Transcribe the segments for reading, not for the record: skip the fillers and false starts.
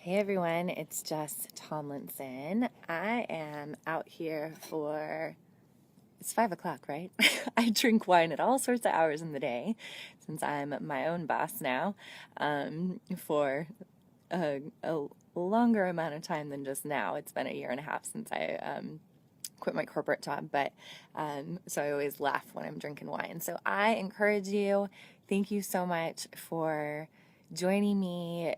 Hey everyone, it's Jess Tomlinson. I am out here it's 5 o'clock, right? I drink wine at all sorts of hours in the day since I'm my own boss now, for a longer amount of time than just now. It's been a year and a half since I quit my corporate job, but so I always laugh when I'm drinking wine. So I encourage you, thank you so much for joining me.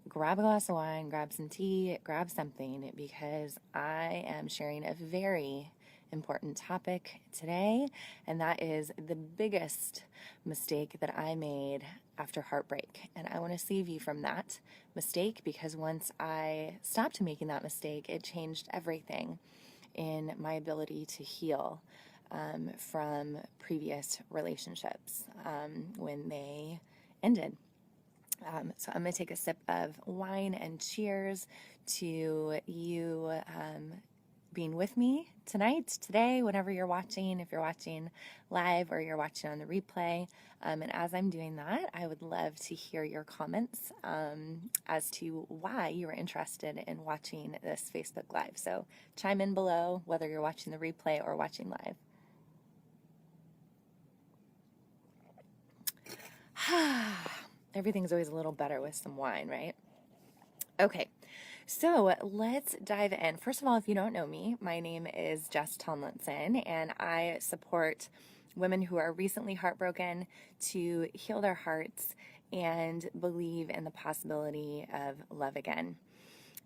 Grab a glass of wine, grab some tea, grab something, because I am sharing a very important topic today, and that is the biggest mistake that I made after heartbreak. And I want to save you from that mistake, because once I stopped making that mistake, it changed everything in my ability to heal from previous relationships when they ended. So I'm going to take a sip of wine and cheers to you being with me tonight, today, whenever you're watching, if you're watching live or you're watching on the replay. And as I'm doing that, I would love to hear your comments as to why you were interested in watching this Facebook Live. So chime in below whether you're watching the replay or watching live. Everything's always a little better with some wine, right? Okay, so let's dive in. First of all, if you don't know me, my name is Jess Tomlinson, and I support women who are recently heartbroken to heal their hearts and believe in the possibility of love again.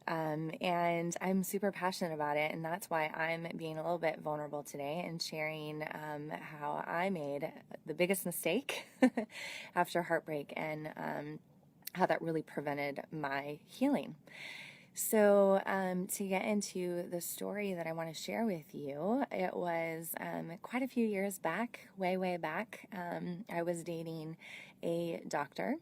And I'm super passionate about it, and that's why I'm being a little bit vulnerable today and sharing how I made the biggest mistake after heartbreak, and how that really prevented my healing. So to get into the story that I want to share with you, it was quite a few years back, way back. I was dating a doctor,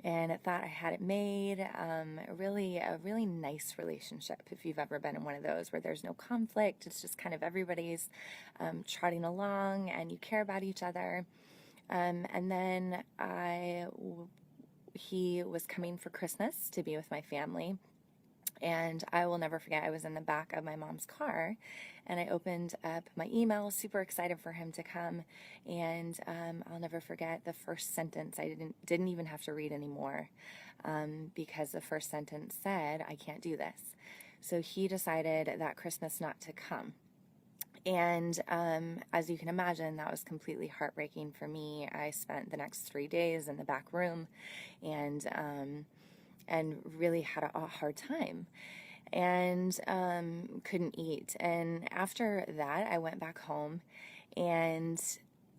and I thought I had it made. A really nice relationship, if you've ever been in one of those where there's no conflict. It's just kind of everybody's trotting along and you care about each other. And then he was coming for Christmas to be with my family. And I will never forget, I was in the back of my mom's car, and I opened up my email, super excited for him to come. And I'll never forget the first sentence. I didn't even have to read anymore, because the first sentence said, "I can't do this." So he decided that Christmas not to come. And as you can imagine, that was completely heartbreaking for me. I spent the next 3 days in the back room, and really had a hard time, and couldn't eat. And after that, I went back home, and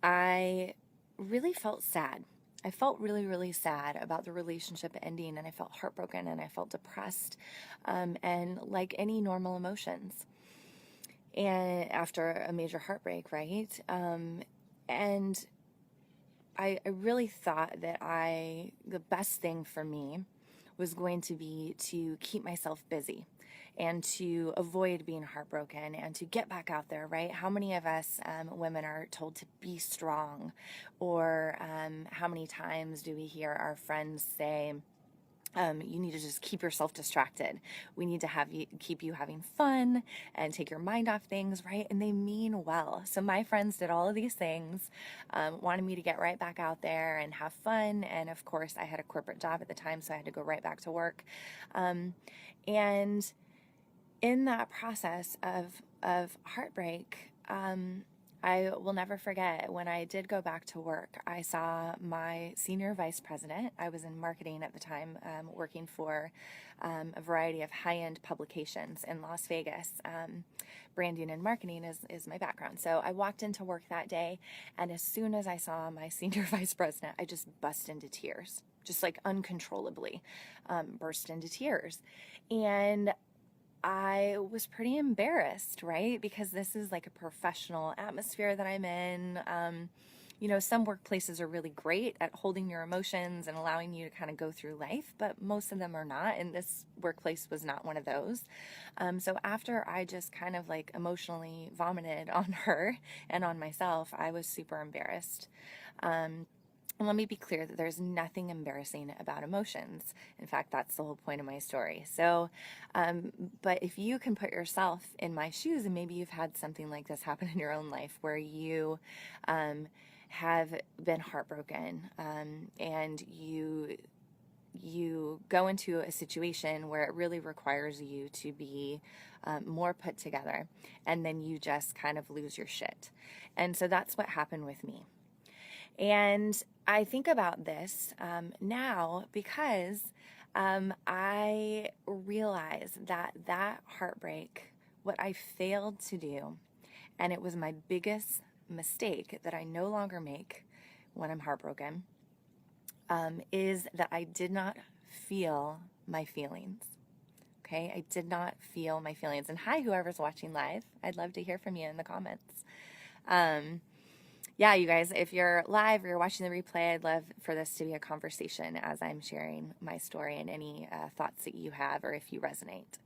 I really felt sad. I felt really sad about the relationship ending, and I felt heartbroken, and I felt depressed, and like any normal emotions. And after a major heartbreak, right? And I really thought that the best thing for me was going to be to keep myself busy and to avoid being heartbroken and to get back out there, right? How many of us women are told to be strong? Or how many times do we hear our friends say, you need to just keep yourself distracted. We need to keep you having fun and take your mind off things, right? And they mean well. So my friends did all of these things, wanted me to get right back out there and have fun. And of course, I had a corporate job at the time, so I had to go right back to work. And in that process of heartbreak, I will never forget when I did go back to work. I saw my senior vice president. I was in marketing at the time, working for a variety of high-end publications in Las Vegas. Branding and marketing is my background. So I walked into work that day, and as soon as I saw my senior vice president, I just burst into tears, just like uncontrollably burst into tears. And I was pretty embarrassed, right? Because this is like a professional atmosphere that I'm in. Some workplaces are really great at holding your emotions and allowing you to kind of go through life, but most of them are not. And this workplace was not one of those. So after I just kind of like emotionally vomited on her and on myself, I was super embarrassed. And let me be clear that there's nothing embarrassing about emotions. In fact, that's the whole point of my story. So, but if you can put yourself in my shoes, and maybe you've had something like this happen in your own life where you have been heartbroken, and you go into a situation where it really requires you to be more put together, and then you just kind of lose your shit. And so that's what happened with me. And I think about this now because I realize that that heartbreak, what I failed to do, and it was my biggest mistake that I no longer make when I'm heartbroken, is that I did not feel my feelings. Okay, I did not feel my feelings. And hi, whoever's watching live, I'd love to hear from you in the comments. Yeah, you guys, if you're live or you're watching the replay, I'd love for this to be a conversation as I'm sharing my story and any thoughts that you have or if you resonate.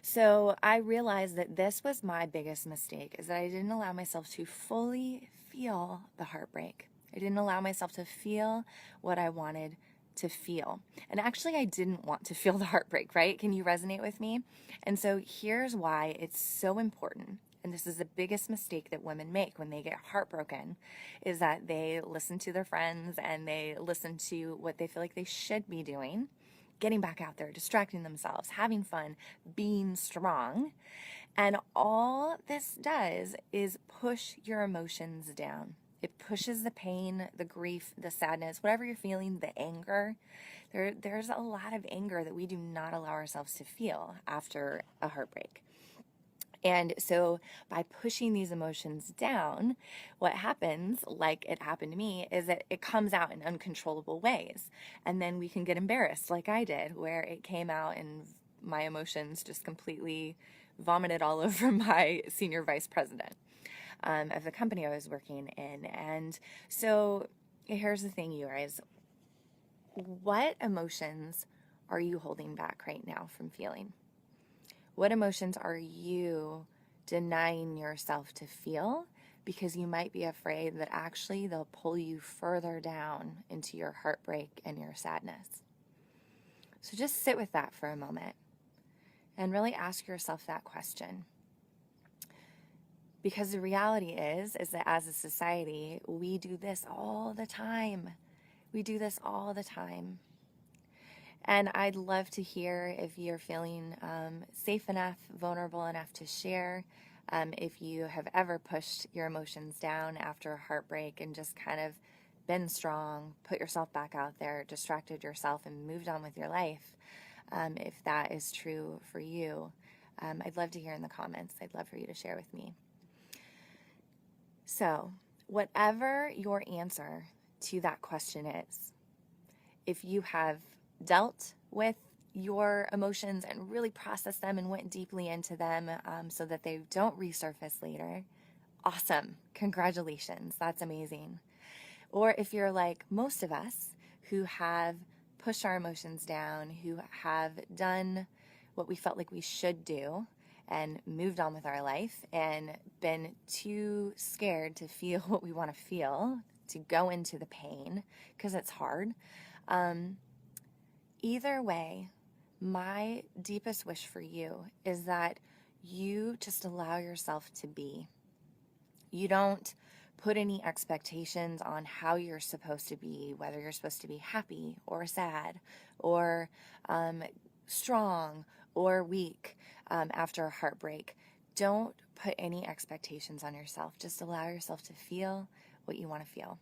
So I realized that this was my biggest mistake, is that I didn't allow myself to fully feel the heartbreak. I didn't allow myself to feel what I wanted to feel. And actually, I didn't want to feel the heartbreak, right? Can you resonate with me? And so here's why it's so important. And this is the biggest mistake that women make when they get heartbroken, is that they listen to their friends and they listen to what they feel like they should be doing, getting back out there, distracting themselves, having fun, being strong. And all this does is push your emotions down. It pushes the pain, the grief, the sadness, whatever you're feeling, the anger. There's a lot of anger that we do not allow ourselves to feel after a heartbreak. And so by pushing these emotions down, what happens, like it happened to me, is that it comes out in uncontrollable ways. And then we can get embarrassed, like I did, where it came out and my emotions just completely vomited all over my senior vice president of the company I was working in. And so here's the thing, you guys. What emotions are you holding back right now from feeling? What emotions are you denying yourself to feel because you might be afraid that actually they'll pull you further down into your heartbreak and your sadness? So just sit with that for a moment and really ask yourself that question. Because the reality is that as a society, we do this all the time. We do this all the time. And I'd love to hear if you're feeling safe enough, vulnerable enough to share, if you have ever pushed your emotions down after a heartbreak and just kind of been strong, put yourself back out there, distracted yourself, and moved on with your life. If that is true for you, I'd love to hear in the comments. I'd love for you to share with me. So, whatever your answer to that question is, if you have dealt with your emotions and really processed them and went deeply into them so that they don't resurface later, awesome. Congratulations. That's amazing. Or if you're like most of us who have pushed our emotions down, who have done what we felt like we should do and moved on with our life and been too scared to feel what we want to feel, to go into the pain because it's hard. Either way, my deepest wish for you is that you just allow yourself to be. You don't put any expectations on how you're supposed to be, whether you're supposed to be happy or sad or strong or weak after a heartbreak. Don't put any expectations on yourself. Just allow yourself to feel what you want to feel.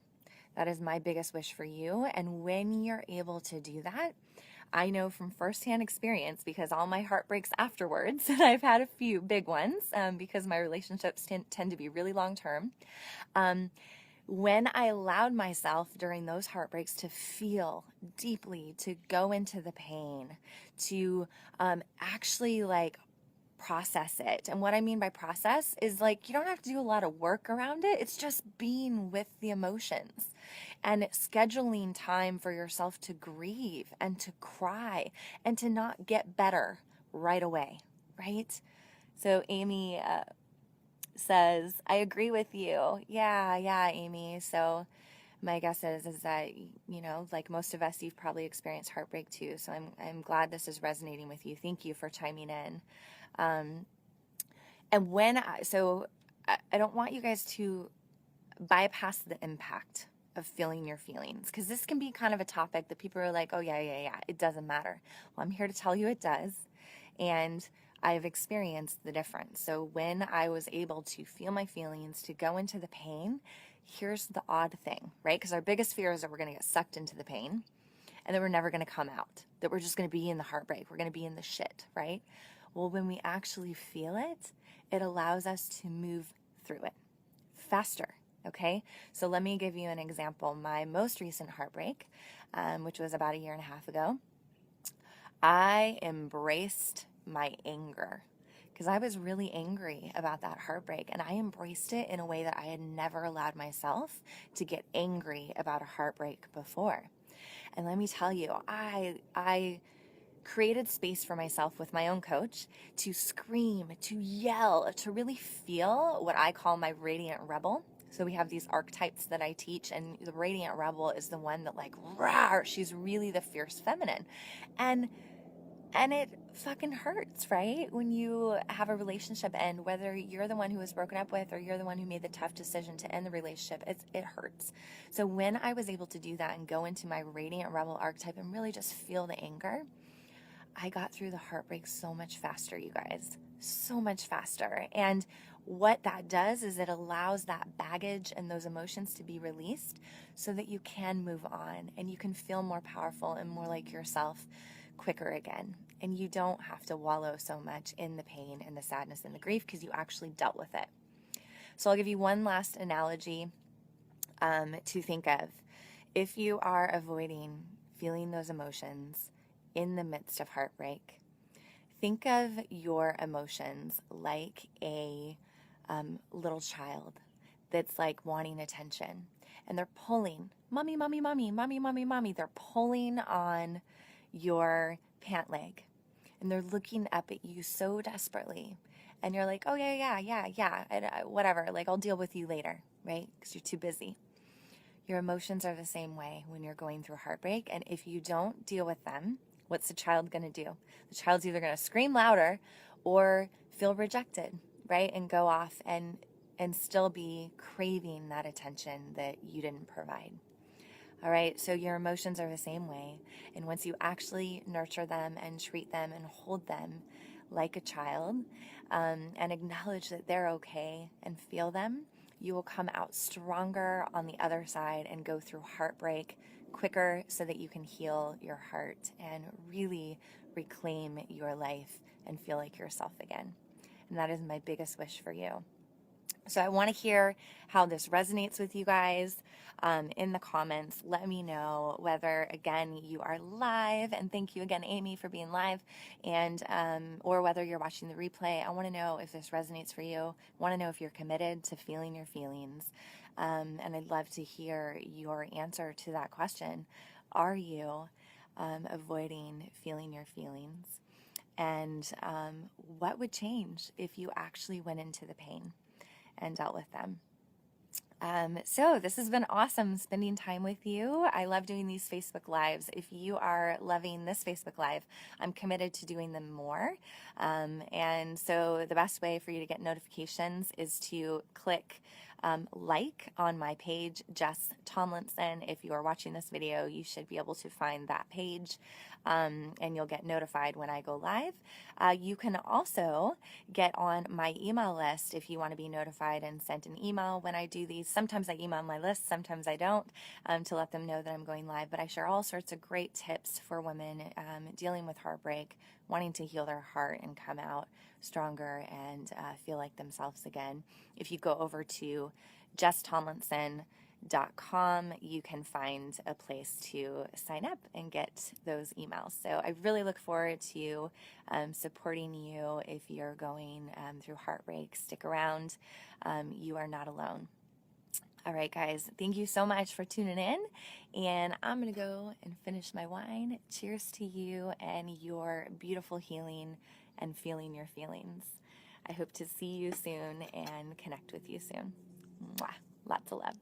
That is my biggest wish for you. And when you're able to do that, I know from firsthand experience, because all my heartbreaks afterwards, and I've had a few big ones because my relationships tend to be really long term. When I allowed myself during those heartbreaks to feel deeply, to go into the pain, to actually process it. And what I mean by process is you don't have to do a lot of work around it. It's just being with the emotions and scheduling time for yourself to grieve and to cry and to not get better right away, right? So Amy says, I agree with you. Yeah, Amy. So my guess is that, like most of us, you've probably experienced heartbreak too. So I'm glad this is resonating with you. Thank you for chiming in. And I don't want you guys to bypass the impact of feeling your feelings, because this can be kind of a topic that people are like, oh yeah, it doesn't matter. Well, I'm here to tell you it does. And I've experienced the difference. So when I was able to feel my feelings, to go into the pain, here's the odd thing, right? Because our biggest fear is that we're going to get sucked into the pain and that we're never going to come out, that we're just going to be in the heartbreak. We're going to be in the shit, right? Well, when we actually feel it, it allows us to move through it faster. Okay, so let me give you an example. My most recent heartbreak, which was about a year and a half ago, I embraced my anger because I was really angry about that heartbreak, and I embraced it in a way that I had never allowed myself to get angry about a heartbreak before. And let me tell you, I created space for myself with my own coach to scream, to yell, to really feel what I call my radiant rebel. So we have these archetypes that I teach, and the radiant rebel is the one that, like, rawr, she's really the fierce feminine. And it fucking hurts, right? When you have a relationship end, whether you're the one who was broken up with or you're the one who made the tough decision to end the relationship, it hurts. So when I was able to do that and go into my radiant rebel archetype and really just feel the anger, I got through the heartbreak so much faster, you guys, so much faster. And what that does is it allows that baggage and those emotions to be released so that you can move on and you can feel more powerful and more like yourself quicker again. And you don't have to wallow so much in the pain and the sadness and the grief because you actually dealt with it. So I'll give you one last analogy to think of. If you are avoiding feeling those emotions in the midst of heartbreak, think of your emotions like a little child that's like wanting attention, and they're pulling, mommy, mommy, mommy, mommy, mommy, mommy. They're pulling on your pant leg, and they're looking up at you so desperately, and you're like, oh yeah, whatever, like I'll deal with you later, right? Because you're too busy. Your emotions are the same way when you're going through heartbreak, and if you don't deal with them, what's the child going to do? The child's either going to scream louder or feel rejected, right? And go off and still be craving that attention that you didn't provide. All right, so your emotions are the same way. And once you actually nurture them and treat them and hold them like a child, and acknowledge that they're okay and feel them, you will come out stronger on the other side and go through heartbreak quicker so that you can heal your heart and really reclaim your life and feel like yourself again. And that is my biggest wish for you. So I want to hear how this resonates with you guys in the comments. Let me know whether, again, you are live, and thank you again, Amy, for being live, and or whether you're watching the replay. I want to know if this resonates for you. I want to know if you're committed to feeling your feelings, and I'd love to hear your answer to that question. Are you avoiding feeling your feelings? And what would change if you actually went into the pain and dealt with them? So this has been awesome spending time with you. I love doing these Facebook Lives. If you are loving this Facebook Live, I'm committed to doing them more. And so the best way for you to get notifications is to click like on my page, Jess Tomlinson. If you are watching this video, you should be able to find that page, and you'll get notified when I go live. You can also get on my email list if you want to be notified and sent an email when I do these. Sometimes I email my list, sometimes I don't, to let them know that I'm going live. But I share all sorts of great tips for women dealing with heartbreak, wanting to heal their heart and come out stronger and feel like themselves again. If you go over to JessTomlinson.com, you can find a place to sign up and get those emails. So I really look forward to supporting you if you're going through heartbreak. Stick around. You are not alone. All right, guys, thank you so much for tuning in, and I'm going to go and finish my wine. Cheers to you and your beautiful healing and feeling your feelings. I hope to see you soon and connect with you soon. Mwah. Lots of love.